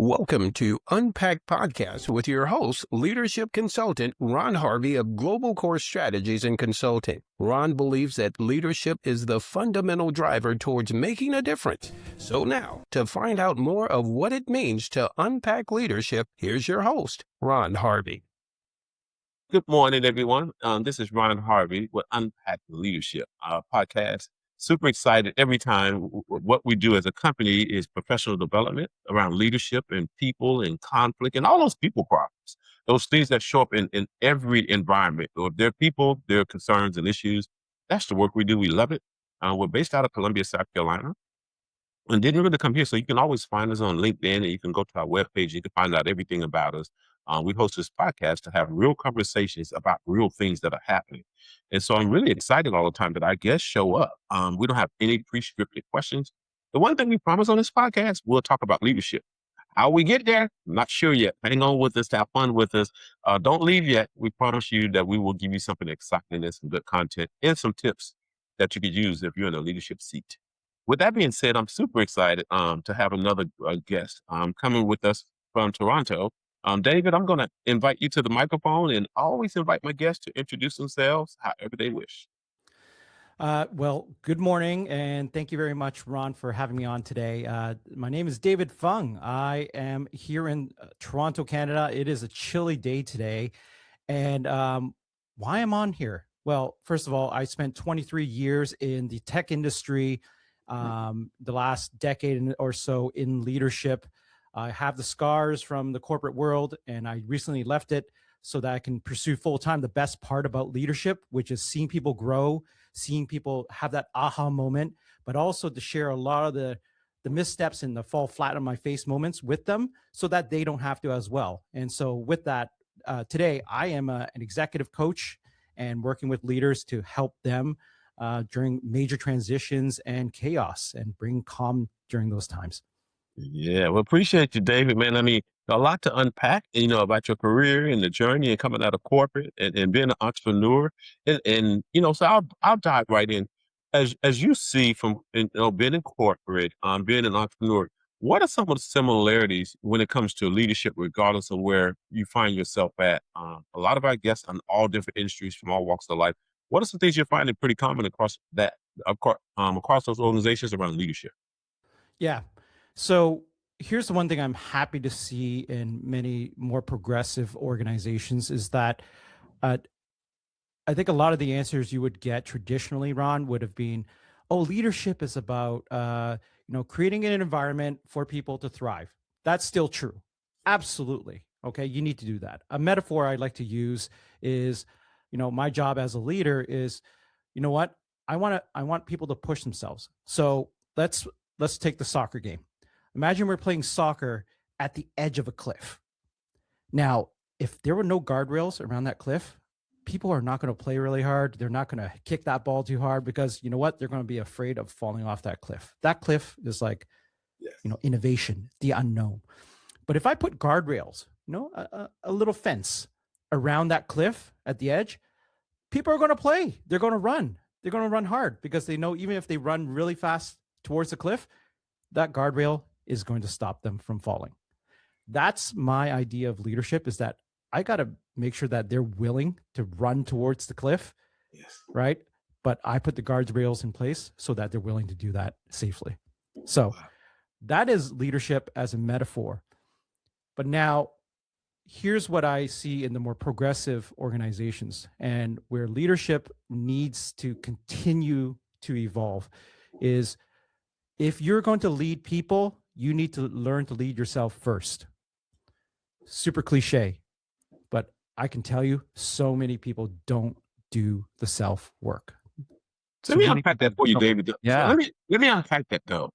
Welcome to Unpack Podcast with your host, leadership consultant Ron Harvey of Global Core Strategies and Consulting. Ron believes that leadership is the fundamental driver towards making a difference. So now, to find out more of what it means to unpack leadership, here's your host, Ron Harvey. Good morning, everyone. This is Ron Harvey with Unpack Leadership podcast. Super excited every time. What we do as a company is professional development around leadership and people and conflict and all those people problems, those things that show up in every environment. Or if there are people, there are concerns and issues. That's the work we do. We love it. We're based out of Columbia, South Carolina, and didn't really come here. So you can always find us on LinkedIn, and you can go to our webpage. You can find out everything about us. We host this podcast to have real conversations about real things that are happening. And so I'm really excited all the time that our guests show up. We don't have any pre-scripted questions. The one thing we promise on this podcast, we'll talk about leadership. How we get there, I'm not sure yet. Hang on with us, have fun with us. Don't leave yet. We promise you that we will give you something exciting and some good content and some tips that you could use if you're in a leadership seat. With that being said, I'm super excited to have another guest coming with us from Toronto. David, I'm going to invite you to the microphone, and I always invite my guests to introduce themselves however they wish. Well, good morning, and thank you very much, Ron, for having me on today. My name is David Fung. I am here in Toronto, Canada. It is a chilly day today. And why I'm on here? Well, first of all, I spent 23 years in the tech industry, the last decade or so in leadership. I have the scars from the corporate world, and I recently left it so that I can pursue full-time the best part about leadership, which is seeing people grow, seeing people have that aha moment, but also to share a lot of the missteps and the fall flat on my face moments with them so that they don't have to as well. And so with that, today I am an executive coach and working with leaders to help them during major transitions and chaos and bring calm during those times. Yeah, well, appreciate you, David, man. I mean, a lot to unpack, about your career and the journey and coming out of corporate and being an entrepreneur. So I'll dive right in. As you see from, being in corporate, being an entrepreneur, what are some of the similarities when it comes to leadership, regardless of where you find yourself at? A lot of our guests on all different industries from all walks of life. What are some things you're finding pretty common across those organizations around leadership? Yeah. So here's the one thing I'm happy to see in many more progressive organizations is that I think a lot of the answers you would get traditionally, Ron, would have been, oh, leadership is about, creating an environment for people to thrive. That's still true. Absolutely. Okay. You need to do that. A metaphor I'd like to use is, my job as a leader is, you know what? I want people to push themselves. So let's take the soccer game. Imagine we're playing soccer at the edge of a cliff. Now, if there were no guardrails around that cliff, people are not going to play really hard. They're not going to kick that ball too hard because you know what? They're going to be afraid of falling off that cliff. That cliff is like, innovation, the unknown. But if I put guardrails, a little fence around that cliff at the edge, people are going to play. They're going to run. They're going to run hard because they know even if they run really fast towards the cliff, that guardrail is going to stop them from falling. That's my idea of leadership, is that I got to make sure that they're willing to run towards the cliff, right? But I put the guardrails in place so that they're willing to do that safely. So that is leadership as a metaphor. But now here's what I see in the more progressive organizations and where leadership needs to continue to evolve is if you're going to lead people, you need to learn to lead yourself first. Super cliche, but I can tell you so many people don't do the self work. Let me unpack that for you, David. Yeah. So let me unpack that though.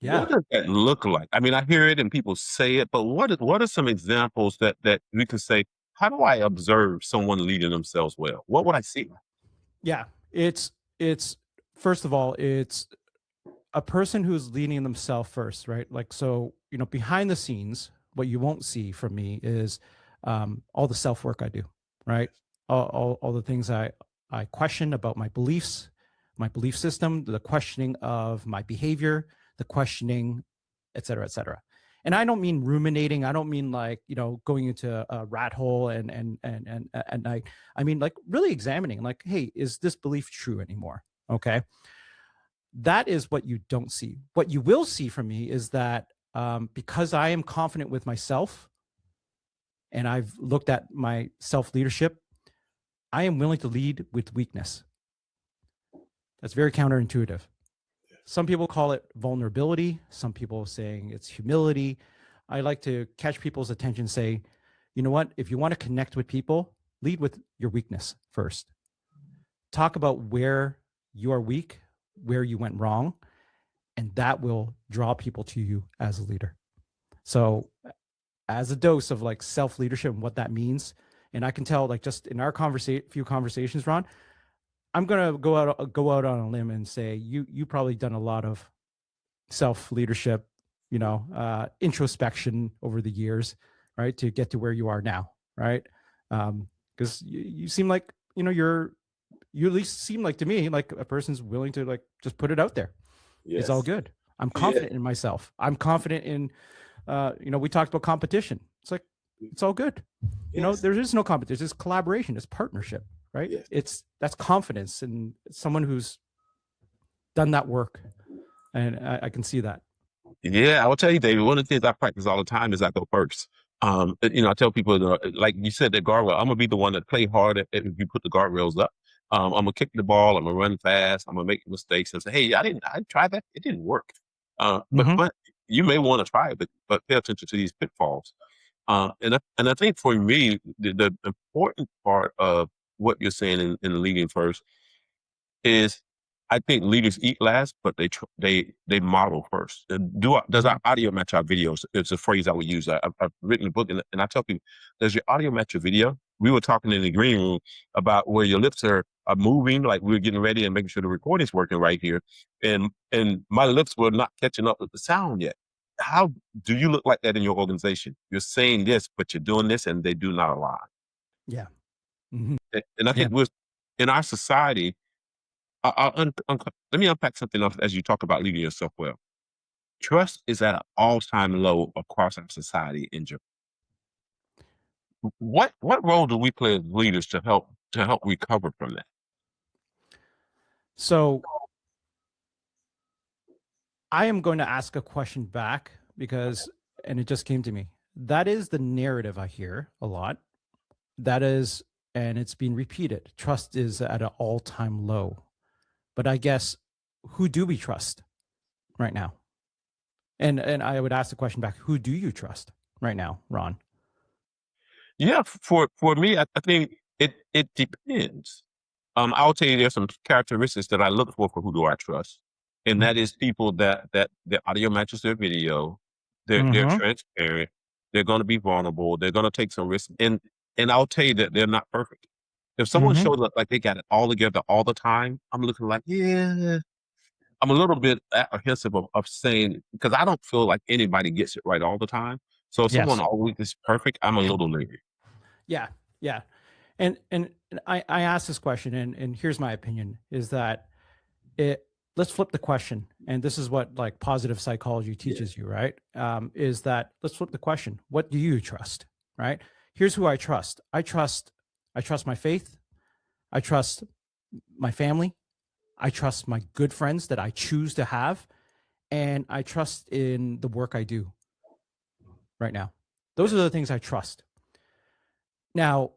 Yeah. What does that look like? I mean, I hear it and people say it, but what are some examples that we can say, how do I observe someone leading themselves well? What would I see? Yeah. It's first of all, it's a person who's leading themselves first, right? Like, so, behind the scenes, what you won't see from me is all the self-work I do, right? All the things I question about my beliefs, my belief system, the questioning of my behavior, the questioning, et cetera, et cetera. And I don't mean ruminating. I don't mean like, going into a rat hole and I mean like really examining like, hey, is this belief true anymore? Okay. That is what you don't see. What you will see from me is that because I am confident with myself and I've looked at my self-leadership, I am willing to lead with weakness. That's very counterintuitive. Some people call it vulnerability. Some people saying it's humility. I like to catch people's attention, say, you know what? If you want to connect with people, lead with your weakness first. Talk about where you are weak, where you went wrong, and that will draw people to you as a leader. So as a dose of like self-leadership and what that means, and I can tell like just in our few conversations, Ron, I'm going to go out on a limb and say, you probably done a lot of self-leadership, introspection over the years, right? To get to where you are now. Right. Cause you seem like, you at least seem like to me, like a person's willing to like, just put it out there. Yes. It's all good. I'm confident in myself. I'm confident in, we talked about competition. It's like, it's all good. Yes. There is no competition. It's collaboration. It's partnership, right? Yes. That's confidence and someone who's done that work. And I can see that. Yeah, I will tell you, David, one of the things I practice all the time is I go first. I tell people, like you said, that guardrail, I'm going to be the one that play hard if you put the guardrails up. I'm going to kick the ball. I'm going to run fast. I'm going to make mistakes and say, hey, I tried that. It didn't work. But you may want to try it, but pay attention to these pitfalls. And I think for me, the important part of what you're saying in leading first is I think leaders eat last, but they model first. Does our audio match our videos? It's a phrase I would use. I've written a book and I tell people, does your audio match your video? We were talking in the green room about where your lips are moving, like we were getting ready and making sure the recording's working right here. And my lips were not catching up with the sound yet. How do you look like that in your organization? You're saying this, but you're doing this, and they do not align. Yeah. Mm-hmm. And I think we're in our society. Let me unpack something else as you talk about leading yourself well. Trust is at an all-time low across our society in general. What role do we play as leaders to help recover from that? So I am going to ask a question back and it just came to me. That is the narrative I hear a lot. That is, and it's been repeated. Trust is at an all-time low. But I guess, who do we trust right now? And I would ask the question back, who do you trust right now, Ron? Yeah, for me, I think it depends. I'll tell you there's some characteristics that I look for who do I trust. And that is people that their audio matches their video, they're transparent, they're going to be vulnerable, they're going to take some risks. And I'll tell you that they're not perfect. If someone shows up like they got it all together all the time, I'm looking like, yeah. I'm a little bit apprehensive of saying, because I don't feel like anybody gets it right all the time. So if someone always is perfect, I'm a little leery. Yeah. Yeah. And I asked this question and here's my opinion is that let's flip the question. And this is what like positive psychology teaches you, right? Is that let's flip the question. What do you trust? Right? Here's who I trust. I trust my faith. I trust my family. I trust my good friends that I choose to have. And I trust in the work I do right now. Those are the things I trust. Now,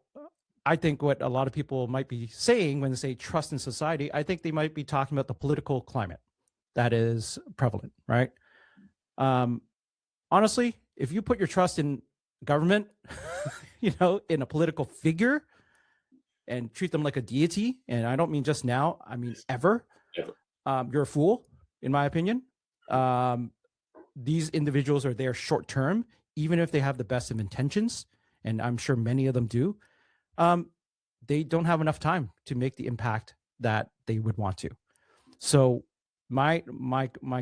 I think what a lot of people might be saying when they say trust in society, I think they might be talking about the political climate that is prevalent, right? Honestly, if you put your trust in government, in a political figure and treat them like a deity, and I don't mean just now, I mean ever, you're a fool, in my opinion. These individuals are there short term, even if they have the best of intentions, and I'm sure many of them do. They don't have enough time to make the impact that they would want to. So my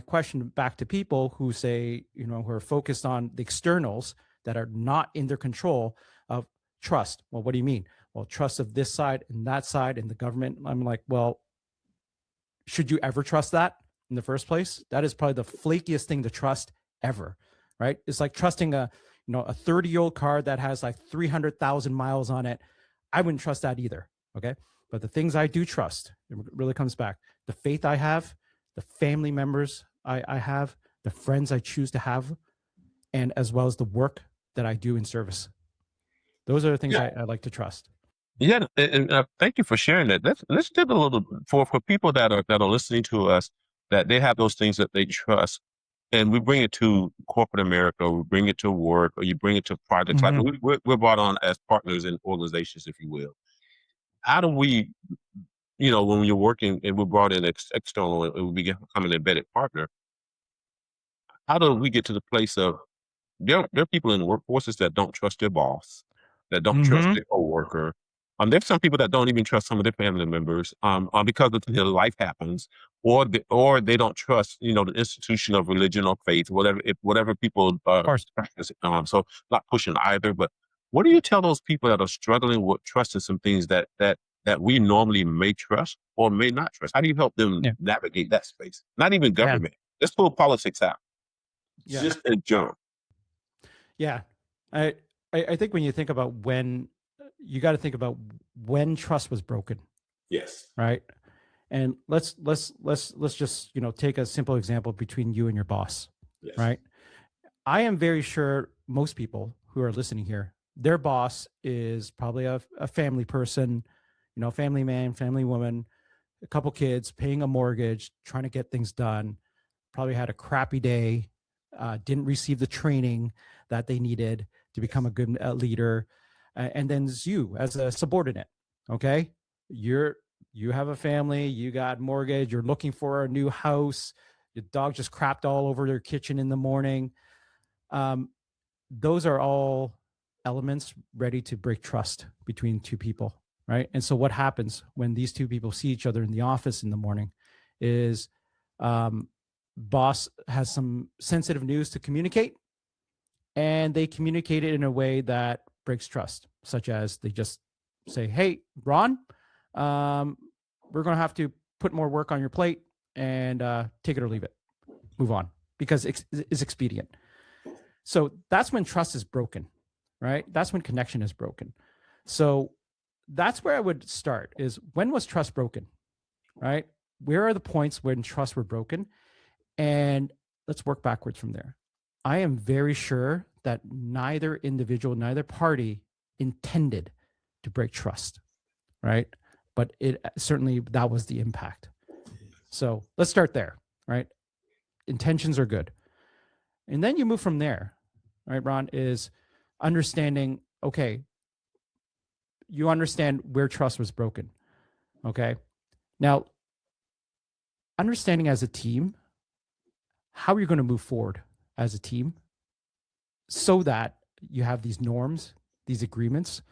question back to people who say, who are focused on the externals that are not in their control of trust. Well, what do you mean? Well, trust of this side and that side and the government. I'm like, well, should you ever trust that in the first place? That is probably the flakiest thing to trust ever, right? It's like trusting a 30-year-old car that has like 300,000 miles on it. I wouldn't trust that either. Okay. But the things I do trust, it really comes back. The faith I have, the family members I have, the friends I choose to have, and as well as the work that I do in service. Those are the things I like to trust. Yeah, and thank you for sharing that. Let's dig a little for people that are listening to us, that they have those things that they trust, and we bring it to corporate America, or we bring it to work, or you bring it to projects. Like we're brought on as partners in organizations, if you will. How do we, when you're working and we're brought in external and we become an embedded partner, how do we get to the place of there are people in the workforces that don't trust their boss, that don't trust their coworker. There's some people that don't even trust some of their family members because of life happens, or they don't trust the institution of religion or faith, whatever people practice. So not pushing either. But what do you tell those people that are struggling with trusting some things that we normally may trust or may not trust? How do you help them navigate that space? Not even government. Let's pull politics out. Just in general. Yeah. I think when you think about you got to think about when trust was broken. Yes. Right. And let's just, take a simple example between you and your boss. Yes. Right. I am very sure most people who are listening here, their boss is probably a family person, family man, family woman, a couple kids, paying a mortgage, trying to get things done, probably had a crappy day, didn't receive the training that they needed to become a good leader. And then it's you as a subordinate. Okay. You have a family, you got mortgage, you're looking for a new house. Your dog just crapped all over your kitchen in the morning. Those are all elements ready to break trust between two people. Right. And so what happens when these two people see each other in the office in the morning is, boss has some sensitive news to communicate, and they communicate it in a way that breaks trust, such as they just say, "Hey, Ron, we're going to have to put more work on your plate, and take it or leave it, move on," because it's expedient. So that's when trust is broken, right? That's when connection is broken. So that's where I would start, is when was trust broken, right? Where are the points when trust were broken? And let's work backwards from there. I am very sure that neither individual, neither party intended to break trust, right? But certainly that was the impact. So let's start there, right? Intentions are good. And then you move from there, right, Ron, is understanding, okay, you understand where trust was broken, okay? Now, understanding as a team, how are you going to move forward as a team so that you have these norms, these agreements,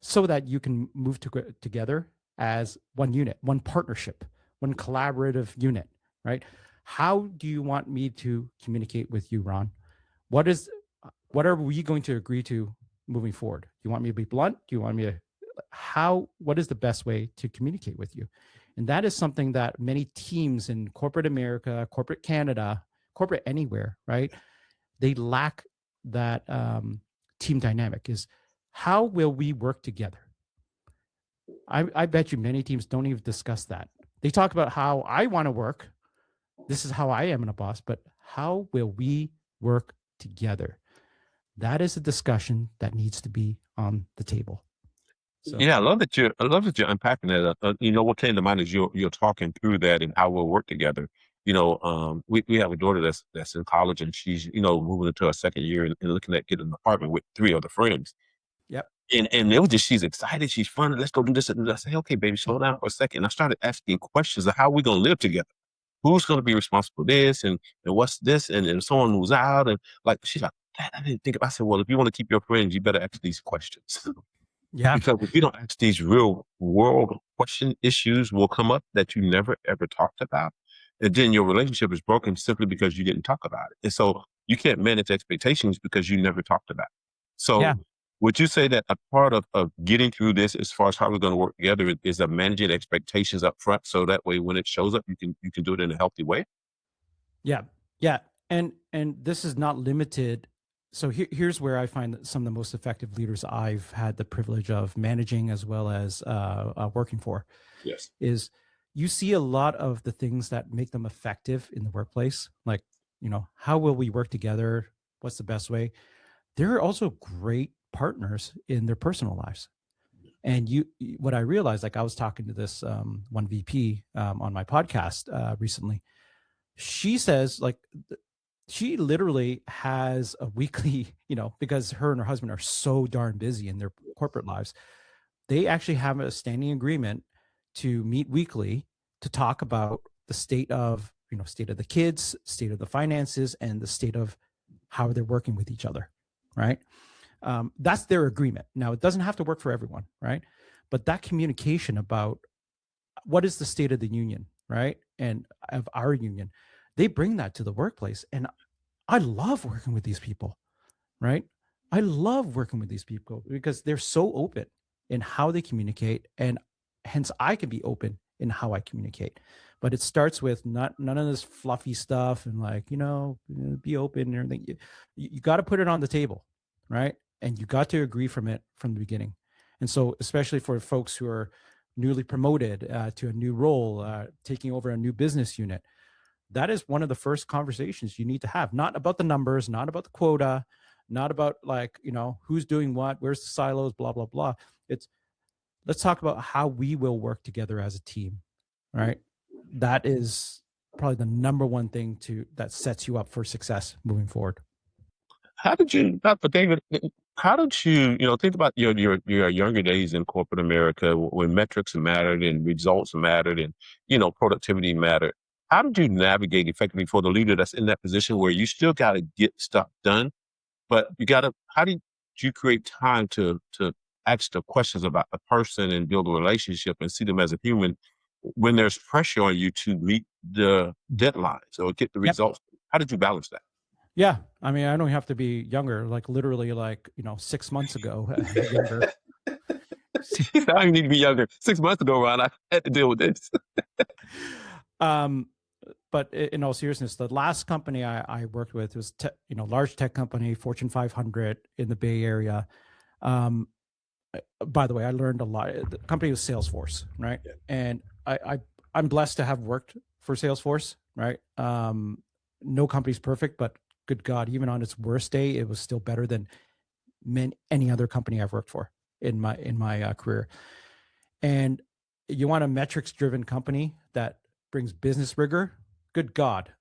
so that you can move together as one unit, one partnership, one collaborative unit, right? How do you want me to communicate with you, Ron? What are we going to agree to moving forward? Do you want me to be blunt? Do you want me to, what is the best way to communicate with you? And that is something that many teams in corporate America, corporate Canada, corporate anywhere, right? They lack that team dynamic. Is how will we work together? I bet you many teams don't even discuss that. They talk about how I want to work. This is how I am in a boss, but how will we work together? That is a discussion that needs to be on the table. So. Yeah, I love that you're unpacking that. What came to mind is you're talking through that and how we'll work together. We have a daughter that's in college, and she's moving into her second year and looking at getting an apartment with 3 other friends. Yep. And it was just, she's excited, she's fun. Let's go do this. And I say, okay, baby, slow down for a second. I started asking questions of how we're gonna live together. Who's gonna be responsible for this, and what's this, and someone who's out, and like she's like, Dad, I didn't think. I said, well, if you want to keep your friends, you better ask these questions. Yeah. Because if you don't ask these real world question, issues will come up that you never ever talked about. And then your relationship is broken simply because you didn't talk about it. And so you can't manage expectations because you never talked about it. So would you say that a part of getting through this, as far as how we're going to work together, is managing expectations up front, so that way when it shows up, you can do it in a healthy way? Yeah. And this is not limited. So here's where I find that some of the most effective leaders I've had the privilege of managing as well as working for Yes. is you see a lot of the things that make them effective in the workplace, like, how will we work together? What's the best way? They're also great partners in their personal lives. And what I realized, like I was talking to this one VP on my podcast recently. She says, like, she literally has a weekly, because her and her husband are so darn busy in their corporate lives, they actually have a standing agreement to meet weekly to talk about the state of, state of the kids, state of the finances, and the state of how they're working with each other, right? That's their agreement. Now, it doesn't have to work for everyone, right? But that communication about what is the state of the union, right? And of our union, they bring that to the workplace. And I love working with these people, right? I love working with these people because they're so open in how they communicate, and hence I can be open in how I communicate. But it starts with none of this fluffy stuff and like, be open and everything. You got to put it on the table, right? And you got to agree from the beginning. And so, especially for folks who are newly promoted to a new role, taking over a new business unit, that is one of the first conversations you need to have. Not about the numbers, not about the quota, not about like, who's doing what, where's the silos, blah, blah, blah. It's, let's talk about how we will work together as a team, right? That is probably the number one thing that sets you up for success moving forward. How did you, Dr. David, how did you, think about your younger days in corporate America when metrics mattered and results mattered and, productivity mattered? How did you navigate effectively for the leader that's in that position where you still got to get stuff done, but how did you create time to ask the questions about the person and build a relationship and see them as a human when there's pressure on you to meet the deadlines or get the results? How did you balance that? Yeah. I mean, I don't have to be younger, like literally like, 6 months ago, younger. I don't need to be younger. 6 months ago, Ron, I had to deal with this. But in all seriousness, the last company I worked with was, large tech company, Fortune 500 in the Bay Area. By the way, I learned a lot. The company was Salesforce, right? Yeah. And I'm blessed to have worked for Salesforce, right? No company's perfect, but good God, even on its worst day, it was still better than any other company I've worked for in my career. And you want a metrics-driven company that brings business rigor? Good God,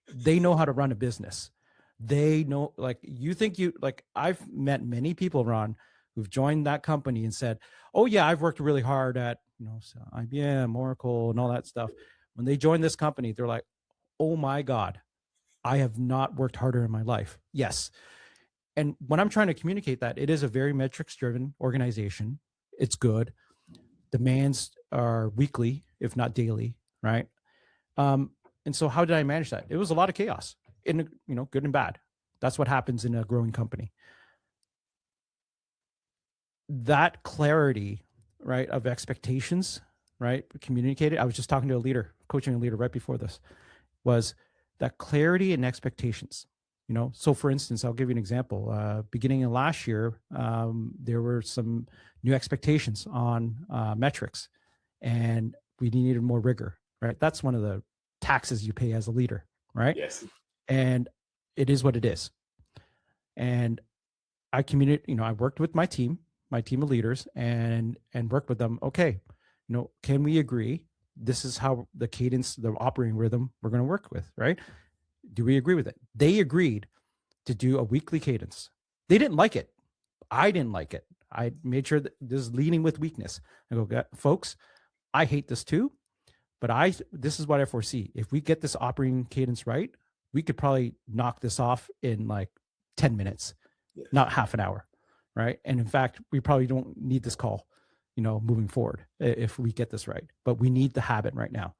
they know how to run a business. They know, I've met many people, Ron, who've joined that company and said, oh yeah, I've worked really hard at, IBM, Oracle, and all that stuff. When they join this company, they're like, oh my God, I have not worked harder in my life. Yes. And when I'm trying to communicate that, it is a very metrics-driven organization. It's good. Demands are weekly, if not daily, right? And so how did I manage that? It was a lot of chaos, in good and bad. That's what happens in a growing company. That clarity, right, of expectations, right, communicated. I was just talking to coaching a leader right before this, was that clarity and expectations. So for instance, I'll give you an example. Beginning of last year, there were some new expectations on metrics, and we needed more rigor, right? That's one of the taxes you pay as a leader, right? Yes. And it is what it is. And I communicate, I worked with my team of leaders, and worked with them. Okay, can we agree? This is how the cadence, the operating rhythm we're going to work with, right? Do we agree with it? They agreed to do a weekly cadence. They didn't like it. I didn't like it. I made sure that this is leading with weakness. I go, folks, I hate this too, but this is what I foresee. If we get this operating cadence right, we could probably knock this off in like 10 minutes, not half an hour, right? And in fact, we probably don't need this call, moving forward if we get this right, but we need the habit right now.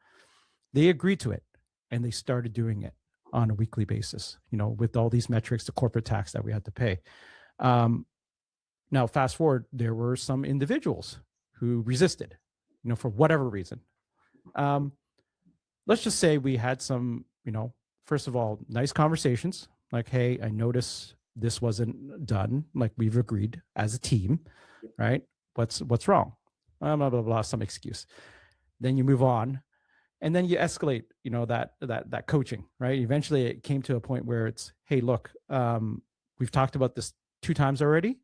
They agreed to it, and they started doing it on a weekly basis, with all these metrics, the corporate tax that we had to pay. Now, fast forward, there were some individuals who resisted, for whatever reason. Let's just say we had some, first of all, nice conversations. Like, hey, I notice this wasn't done like we've agreed as a team, right? What's wrong? Blah, blah, blah, blah, some excuse. Then you move on, and then you escalate, that coaching, right? Eventually it came to a point where it's, hey, look, we've talked about this 2 times already,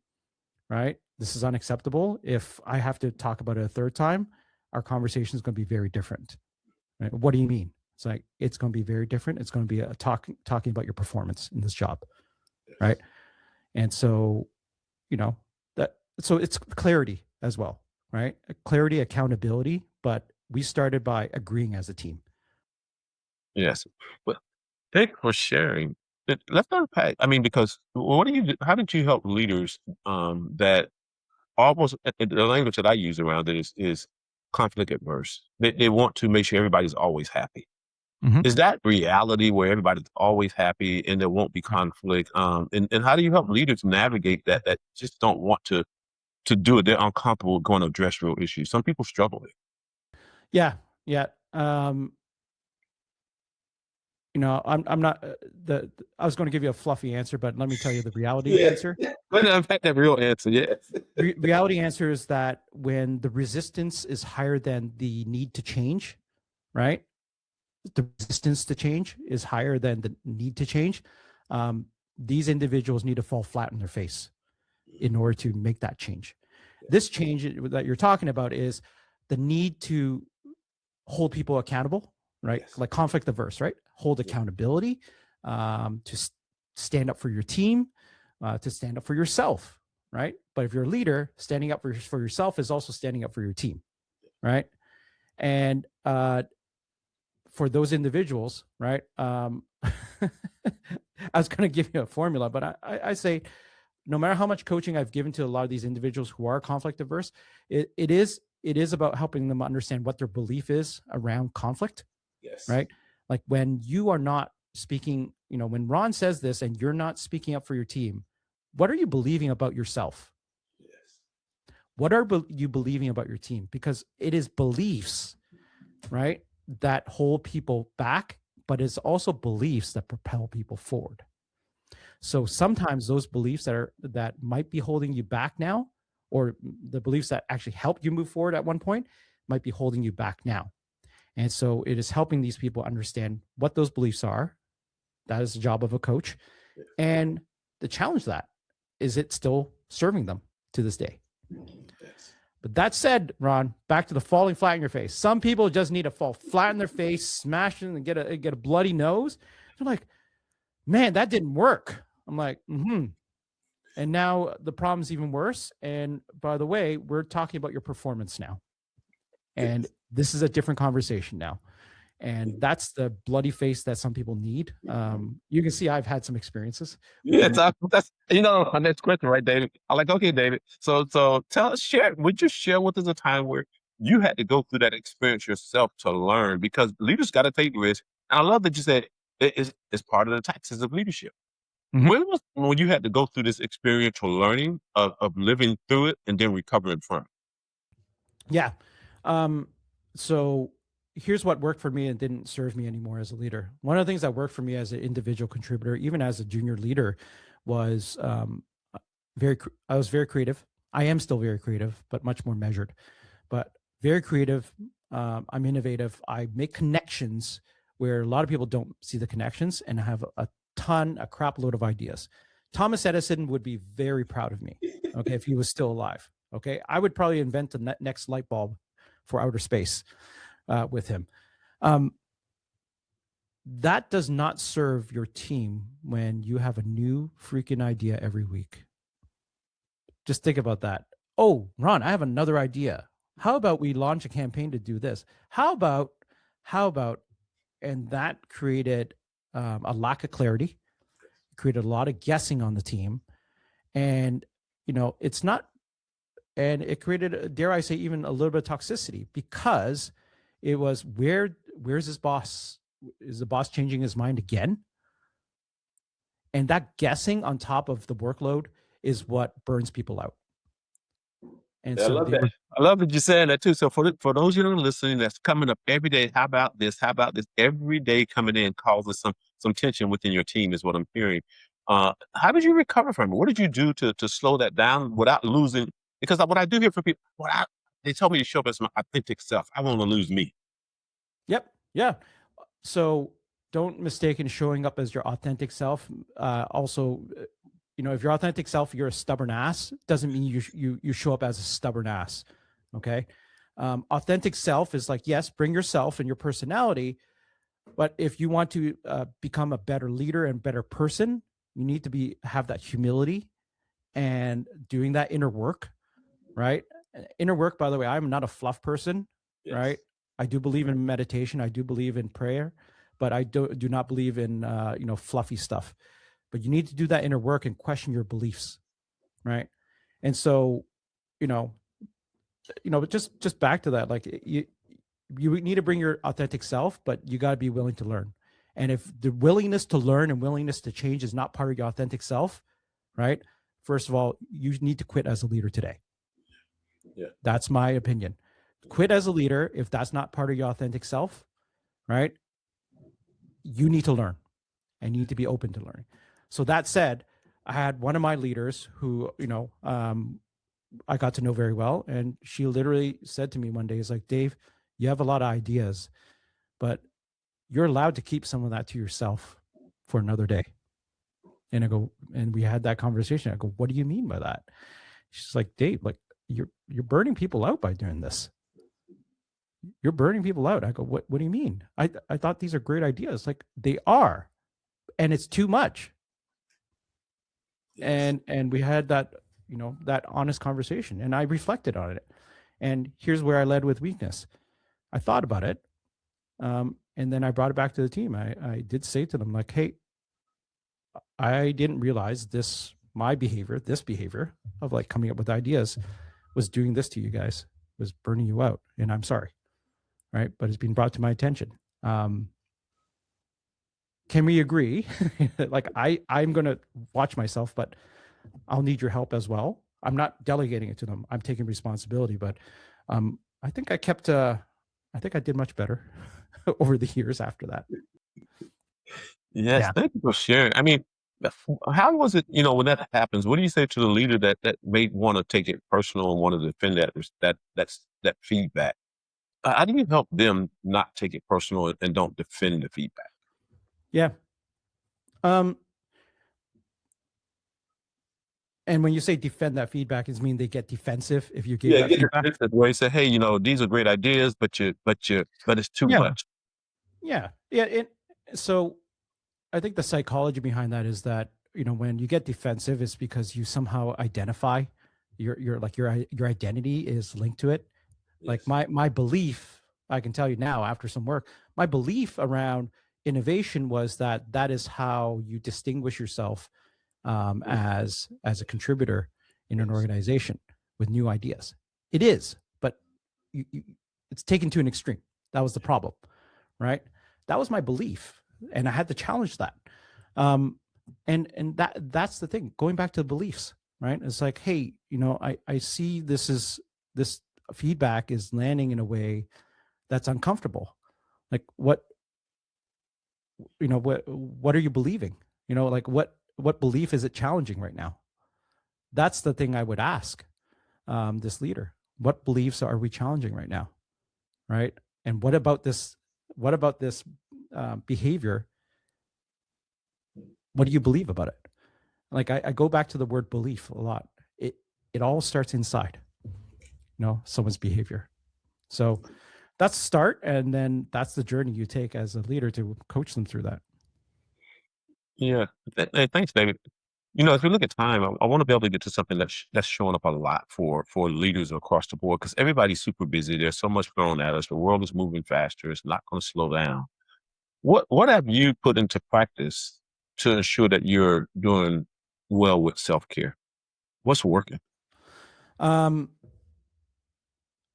right? This is unacceptable. If I have to talk about it a 3rd time, our conversation is going to be very different. Right? What do you mean? It's like, it's going to be very different. It's going to be talking about your performance in this job, right? And so, so it's clarity as well, right? Clarity, accountability, but we started by agreeing as a team. Yes. Well, thank you for sharing. Let's unpack. I mean, because how did you help leaders that almost the language that I use around it is conflict adverse. They want to make sure everybody's always happy. Mm-hmm. Is that reality where everybody's always happy and there won't be conflict? And how do you help leaders navigate that just don't want to do it? They're uncomfortable going to address real issues. Some people struggle with it. Yeah. I'm not I was going to give you a fluffy answer, but let me tell you the reality answer. Let me unpack that real answer. Yes. Reality answer is that when the resistance is higher than the need to change, right? The resistance to change is higher than the need to change. These individuals need to fall flat on their face in order to make that change. This change that you're talking about is the need to hold people accountable, right? Yes. Like conflict averse, right? Hold accountability, to stand up for your team, to stand up for yourself, right? But if you're a leader, standing up for yourself is also standing up for your team, right? And for those individuals, right? I was going to give you a formula, but I say, no matter how much coaching I've given to a lot of these individuals who are conflict averse, it is about helping them understand what their belief is around conflict. Yes. Right? Like when you are not speaking, when Ron says this and you're not speaking up for your team, what are you believing about yourself? Yes. What are you believing about your team? Because it is beliefs, right, that hold people back, but it's also beliefs that propel people forward. So sometimes those beliefs that might be holding you back now, or the beliefs that actually helped you move forward at one point, might be holding you back now. And so it is helping these people understand what those beliefs are. That is the job of a coach. And the challenge that is, it still serving them to this day. Yes. But that said, Ron, back to the falling flat in your face. Some people just need to fall flat in their face, smash it, and get a bloody nose. They're like, man, that didn't work. I'm like, And now the problem's even worse. And by the way, we're talking about your performance now. And this is a different conversation now. And that's the bloody face that some people need. You can see I've had some experiences. Yes, that's our next question, right, David? I'm like, okay, David. So would you share with us a time where you had to go through that experience yourself to learn? Because leaders got to take risks. And I love that you said it's part of the taxes of leadership. Mm-hmm. When you had to go through this experiential learning of living through it and then recovering from it? Yeah. So here's what worked for me and didn't serve me anymore as a leader. One of the things that worked for me as an individual contributor, even as a junior leader, was I was very creative. I am still very creative, but much more measured. But very creative. I'm innovative. I make connections where a lot of people don't see the connections, and I have a crap load of ideas. Thomas Edison would be very proud of me, okay, if he was still alive. Okay, I would probably invent the next light bulb for outer space with him. That does not serve your team when you have a new freaking idea every week. Just think about that. Oh, Ron, I have another idea. How about we launch a campaign to do this? How about, and that created a lack of clarity, created a lot of guessing on the team. And, it's not, and it created, dare I say, even a little bit of toxicity, because it was, where's his boss? Is the boss changing his mind again? And that guessing on top of the workload is what burns people out. And I so love they that. were, I love that you're saying that too. So for those you know listening, that's coming up every day. How about this? How about this? Every day coming in causes some tension within your team is what I'm hearing. How did you recover from it? What did you do to slow that down without losing? Because what I do hear from people, they told me to show up as my authentic self. I want to lose me. yep, yeah. So don't mistake in showing up as your authentic self. Also, if your authentic self, you're a stubborn ass, doesn't mean you show up as a stubborn ass. Okay. Authentic self is like, yes, bring yourself and your personality. But if you want to become a better leader and better person, you need to have that humility and doing that inner work, right? Inner work, by the way, I'm not a fluff person, right? Yes. I do believe in meditation. I do believe in prayer, but I do not believe in, fluffy stuff. But you need to do that inner work and question your beliefs, right? And so, but just back to that, like you need to bring your authentic self, but you got to be willing to learn. And if the willingness to learn and willingness to change is not part of your authentic self, right? First of all, you need to quit as a leader today. Yeah. That's my opinion. Quit as a leader if that's not part of your authentic self, right? You need to learn and you need to be open to learning. So that said, I had one of my leaders who, I got to know very well. And she literally said to me one day, "Is like, Dave, you have a lot of ideas, but you're allowed to keep some of that to yourself for another day." And I go, and we had that conversation. I go, "What do you mean by that?" She's like, "Dave, like you're burning people out by doing this. You're burning people out." I go, what do you mean? I thought these are great ideas. Like, they are, and it's too much. Yes. And we had that, that honest conversation, and I reflected on it. And here's where I led with weakness. I thought about it. And then I brought it back to the team. I did say to them, like, "Hey, I didn't realize this behavior of like coming up with ideas was doing this to you guys, was burning you out. And I'm sorry. Right. But it's been brought to my attention. Can we agree?" Like, I'm going to watch myself, but I'll need your help as well. I'm not delegating it to them. I'm taking responsibility, but I think I think I did much better over the years after that. Yes. Yeah. Thank you for sharing. I mean, how was it, when that happens, what do you say to the leader that may want to take it personal and want to defend that feedback? How do you help them not take it personal and don't defend the feedback? Yeah. And when you say defend that feedback, does it mean they get defensive if you give Yeah, that get feedback? defensive where you say, "Hey, these are great ideas, but it's too Yeah. much." Yeah. Yeah. So I think the psychology behind that is that, when you get defensive, it's because you somehow identify your identity is linked to it. Like Yes. my belief, I can tell you now after some work, my belief around innovation was that is how you distinguish yourself as a contributor in an Yes. organization with new ideas. It is, but it's taken to an extreme. That was the problem, right? That was my belief, and I had to challenge that. And that's the thing. Going back to the beliefs, right? It's like, hey, I see this feedback is landing in a way that's uncomfortable. Like, what are you believing? Like, what belief is it challenging right now? That's the thing I would ask this leader. What beliefs are we challenging right now, right? And what about this behavior? What do you believe about it? Like, I go back to the word belief a lot. It all starts inside, someone's behavior. So that's the start, and then that's the journey you take as a leader to coach them through that. Yeah. Hey, thanks, David. As we look at time, I want to be able to get to something that's showing up a lot for leaders across the board, because everybody's super busy. There's so much thrown at us. The world is moving faster. It's not going to slow down. What have you put into practice to ensure that you're doing well with self-care? What's working?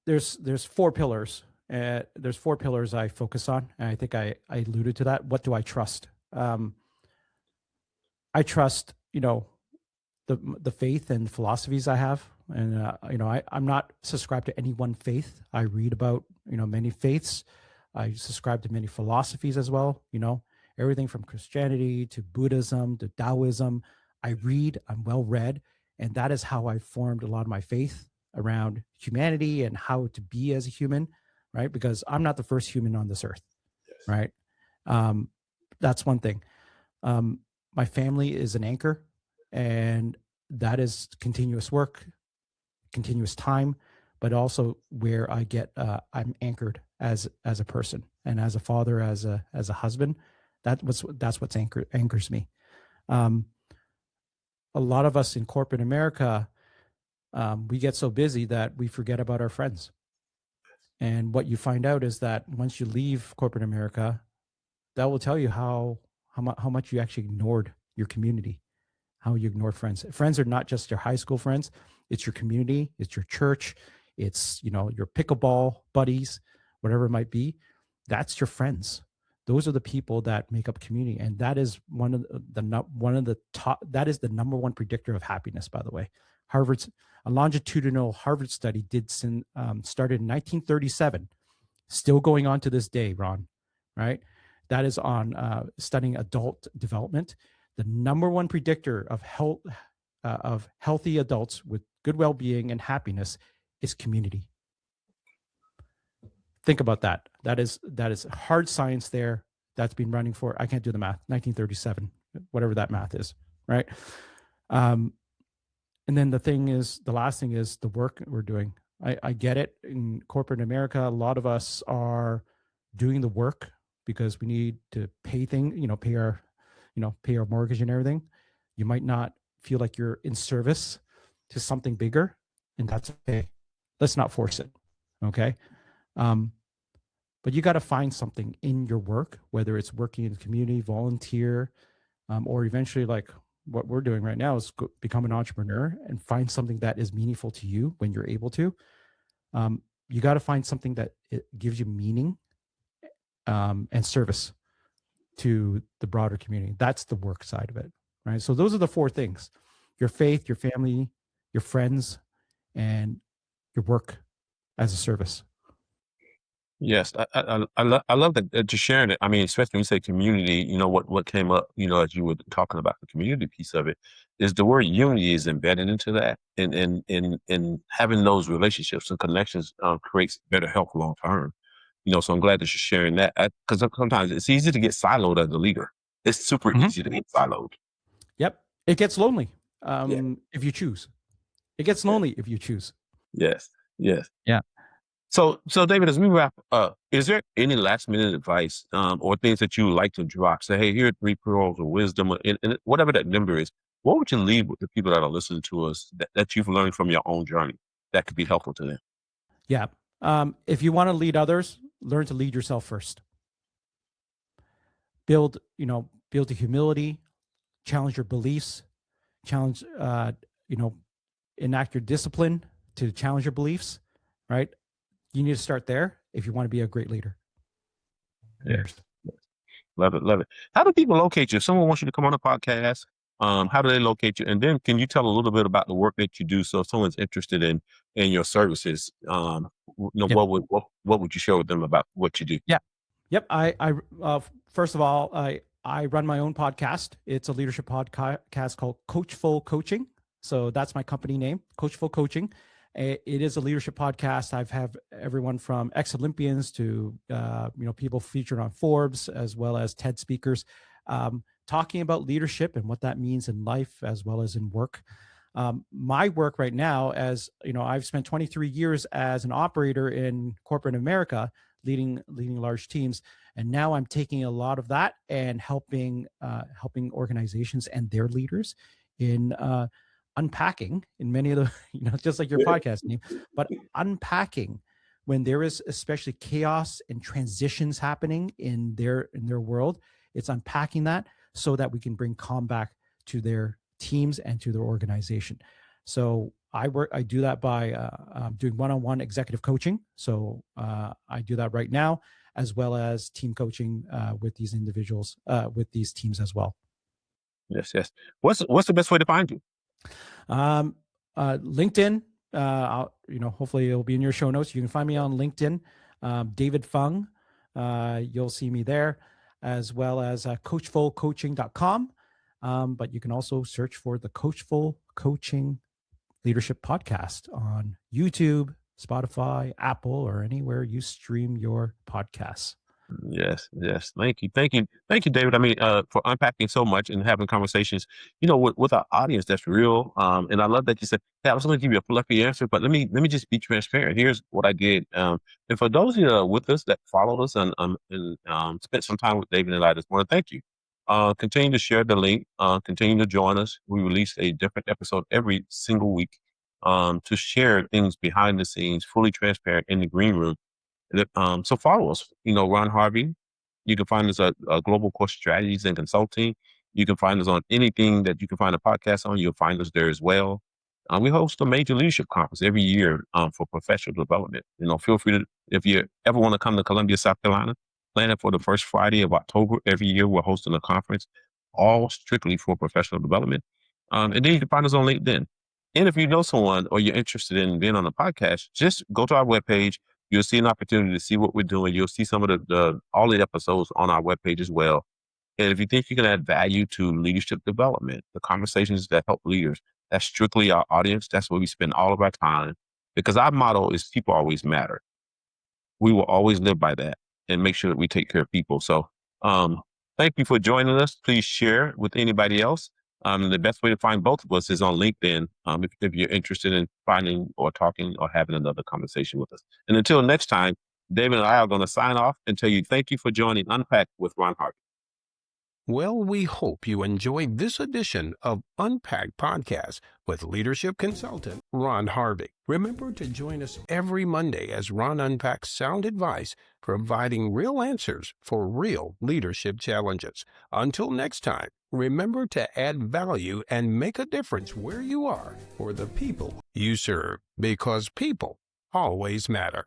There's four pillars. There's four pillars I focus on, and I think I alluded to that. What do I trust? I trust, the faith and philosophies I have, And I'm not subscribed to any one faith. I read about many faiths. I subscribe to many philosophies as well. Everything from Christianity to Buddhism to Taoism. I read. I'm well read, and that is how I formed a lot of my faith around humanity and how to be as a human, right? Because I'm not the first human on this earth, right? That's one thing. My family is an anchor, and that is continuous work, continuous time, but also where I get I'm anchored as a person and as a father, as a husband. That's what's anchors me. A lot of us in corporate America, we get so busy that we forget about our friends. And what you find out is that once you leave corporate America, that will tell you how much you actually ignored your community, how you ignore friends. Friends are not just your high school friends. It's your community. It's your church. It's, your pickleball buddies, whatever it might be. That's your friends. Those are the people that make up community. And that is one of the top, that is the number one predictor of happiness, by the way. A longitudinal Harvard study started in 1937, still going on to this day, Ron, right? That is on studying adult development. The number one predictor of healthy adults with good well-being and happiness is community. Think about that. That is hard science there. That's been running for, I can't do the math, 1937, whatever that math is, right? And then the last thing is the work we're doing. I get it. In corporate America, a lot of us are doing the work because we need to pay pay our mortgage and everything. You might not feel like you're in service to something bigger, and that's okay. Let's not force it. Okay. But you got to find something in your work, whether it's working in the community, volunteer, or eventually, like what we're doing right now, is become an entrepreneur and find something that is meaningful to you when you're able to. You got to find something that it gives you meaning and service to the broader community. That's the work side of it, right? So those are the four things: your faith, your family, your friends, and your work as a service. Yes, I love that you're sharing it. I mean, especially when you say community, what came up, as you were talking about the community piece of it, is the word unity is embedded into that, and having those relationships and connections creates better health long term. So I'm glad that you're sharing that, because sometimes it's easy to get siloed as a leader. It's super easy to get siloed. Yep, it gets lonely if you choose. It gets lonely if you choose. Yes. Yeah. So David, as we wrap up, is there any last minute advice or things that you would like to drop? Say, hey, here are 3 pearls of wisdom, and whatever that number is. What would you leave with the people that are listening to us that you've learned from your own journey that could be helpful to them? Yeah. If you want to lead others, learn to lead yourself first. Build the humility, challenge your beliefs, enact your discipline to challenge your beliefs, right? You need to start there if you want to be a great leader. Yes. Love it. How do people locate you? If someone wants you to come on a podcast, how do they locate you? And then can you tell a little bit about the work that you do? So if someone's interested in your services, Yep. what would you share with them about what you do? Yeah. Yep. I first of all, I run my own podcast. It's a leadership podcast called Coachful Coaching. So that's my company name, Coachful Coaching. It is a leadership podcast. I've had everyone from ex-Olympians to people featured on Forbes, as well as TED speakers, talking about leadership and what that means in life as well as in work. My work right now, as I've spent 23 years as an operator in corporate America, leading large teams, and now I'm taking a lot of that and helping organizations and their leaders in unpacking in many of the, just like your podcast name, but unpacking when there is especially chaos and transitions happening in their world. It's unpacking that so that we can bring calm back to their teams and to their organization. So I do that by doing one-on-one executive coaching. So I do that right now, as well as team coaching with these individuals, with these teams as well. Yes. What's the best way to find you? LinkedIn, hopefully it'll be in your show notes. You can find me on LinkedIn, David Fung. You'll see me there, as well as coachfulcoaching.com. But you can also search for the Coachful Coaching Leadership Podcast on YouTube, Spotify, Apple, or anywhere you stream your podcasts. Yes. Thank you, David. I mean, for unpacking so much and having conversations, with our audience that's real. And I love that you said, "Hey, I was going to give you a fluffy answer, but let me just be transparent. Here's what I did." And for those of you with us that followed us and spent some time with David and I, just want to thank you. Continue to share the link. Continue to join us. We release a different episode every single week to share things behind the scenes, fully transparent in the green room. So follow us, Ron Harvey. You can find us at Global Course Strategies and Consulting. You can find us on anything that you can find a podcast on. You'll find us there as well. We host a major leadership conference every year for professional development. Feel free to, if you ever want to come to Columbia, South Carolina, plan it for the first Friday of October. Every year we're hosting a conference, all strictly for professional development. And then you can find us on LinkedIn. And if you know someone or you're interested in being on a podcast, just go to our webpage. You'll see an opportunity to see what we're doing. You'll see some of all the episodes on our webpage as well. And if you think you can add value to leadership development, the conversations that help leaders, that's strictly our audience. That's where we spend all of our time, because our motto is people always matter. We will always live by that and make sure that we take care of people. So thank you for joining us. Please share with anybody else. The best way to find both of us is on LinkedIn if you're interested in finding or talking or having another conversation with us. And until next time, David and I are going to sign off and tell you thank you for joining Unpack with Ron Harvey. Well, we hope you enjoyed this edition of Unpacked Podcast with leadership consultant Ron Harvey. Remember to join us every Monday as Ron unpacks sound advice, providing real answers for real leadership challenges. Until next time, remember to add value and make a difference where you are for the people you serve, because people always matter.